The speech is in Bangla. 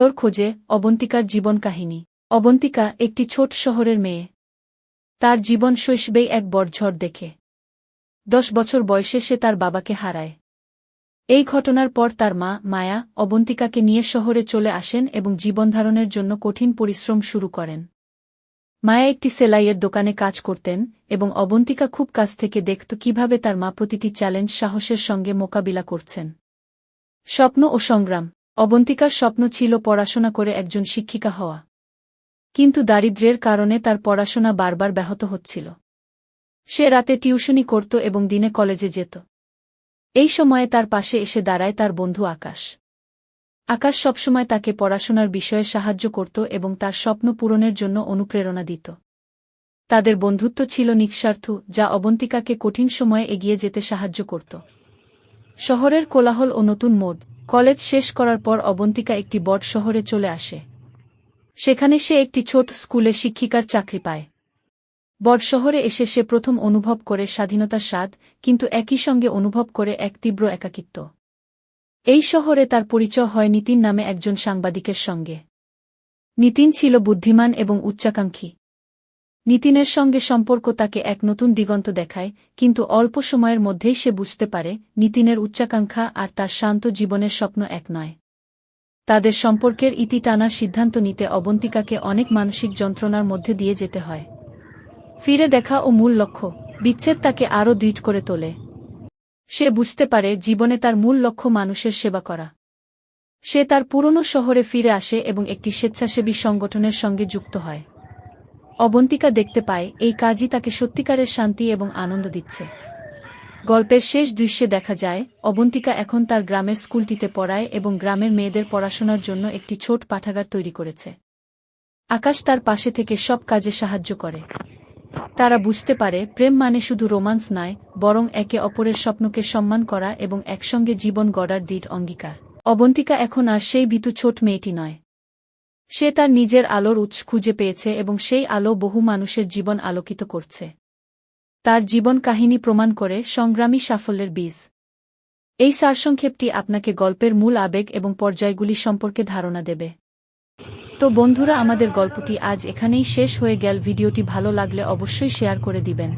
ওর খোঁজে অবন্তিকার জীবন কাহিনী। অবন্তিকা একটি ছোট শহরের মেয়ে। তার জীবন শৈশবেই এক বড় ঝড় দেখে। 10 বছর বয়সে সে তার বাবাকে হারায়। এই ঘটনার পর তার মা মায়া অবন্তিকাকে নিয়ে শহরে চলে আসেন এবং জীবনধারণের জন্য কঠিন পরিশ্রম শুরু করেন। মায়া একটি সেলাইয়ের দোকানে কাজ করতেন এবং অবন্তিকা খুব কাছ থেকে দেখত কিভাবে তার মা প্রতিটি চ্যালেঞ্জ সাহসের সঙ্গে মোকাবিলা করছেন। স্বপ্ন ও সংগ্রাম। অবন্তিকার স্বপ্ন ছিল পড়াশোনা করে একজন শিক্ষিকা হওয়া। কিন্তু দারিদ্র্যের কারণে তার পড়াশোনা বারবার ব্যাহত হচ্ছিল। সে রাতে টিউশনি করত এবং দিনে কলেজে যেত। এই সময়ে তার পাশে এসে দাঁড়ায় তার বন্ধু আকাশ। আকাশ সবসময় তাকে পড়াশোনার বিষয়ে সাহায্য করত এবং তার স্বপ্ন পূরণের জন্য অনুপ্রেরণা দিত। তাদের বন্ধুত্ব ছিল নিঃস্বার্থ, যা অবন্তিকাকে কঠিন সময়ে এগিয়ে যেতে সাহায্য করত। শহরের কোলাহল ও নতুন মোড। কলেজ শেষ করার পর অবন্তিকা একটি বড় শহরে চলে আসে। সেখানে সে একটি ছোট স্কুলে শিক্ষিকার চাকরি পায়। বড় শহরে এসে সে প্রথম অনুভব করে স্বাধীনতার স্বাদ, কিন্তু একই সঙ্গে অনুভব করে এক তীব্র একাকিত্ব। এই শহরে তার পরিচয় হয় নিতিন নামে একজন সাংবাদিকের সঙ্গে। নিতিন ছিল বুদ্ধিমান এবং উচ্চাকাঙ্ক্ষী। নিতিনের সঙ্গে সম্পর্ক তাকে এক নতুন দিগন্ত দেখায়, কিন্তু অল্প সময়ের মধ্যেই সে বুঝতে পারে নিতিনের উচ্চাকাঙ্ক্ষা আর তার শান্ত জীবনের স্বপ্ন এক নয়। তাদের সম্পর্কের ইতি টানার সিদ্ধান্ত নিতে অবন্তিকাকে অনেক মানসিক যন্ত্রণার মধ্যে দিয়ে যেতে হয়। ফিরে দেখা ও মূল লক্ষ্য। বিচ্ছেদ তাকে আরও দৃঢ় করে তোলে। সে বুঝতে পারে জীবনে তার মূল লক্ষ্য মানুষের সেবা করা। সে তার পুরনো শহরে ফিরে আসে এবং একটি স্বেচ্ছাসেবী সংগঠনের সঙ্গে যুক্ত হয়। অবন্তিকা দেখতে পায় এই কাজই তাকে সত্যিকারের শান্তি এবং আনন্দ দিচ্ছে। গল্পের শেষ দৃশ্যে দেখা যায় অবন্তিকা এখন তার গ্রামের স্কুলটিতে পড়ায় এবং গ্রামের মেয়েদের পড়াশোনার জন্য একটি ছোট পাঠাগার তৈরি করেছে। আকাশ তার পাশে থেকে সব কাজে সাহায্য করে। তারা বুঝতে পারে প্রেম মানে শুধু রোমান্স নয়, বরং একে অপরের স্বপ্নকে সম্মান করা এবং একসঙ্গে জীবন গড়ার দৃঢ় অঙ্গীকার। অবন্তিকা এখন আর সেই ভীতু ছোট মেয়েটি নয়। সে তার নিজের আলোর উৎস খুঁজে পেয়েছে এবং সেই আলো বহু মানুষের জীবন আলোকিত করছে। তার জীবন কাহিনী প্রমাণ করে সংগ্রামী সাফল্যের বীজ। এই সারসংক্ষেপটি আপনাকে গল্পের মূল আবেগ এবং পর্যায়গুলি সম্পর্কে ধারণা দেবে। তো বন্ধুরা, আমাদের গল্পটি আজ এখানেই শেষ হয়ে গেল। ভিডিওটি ভালো লাগলে অবশ্যই শেয়ার করে দিবেন।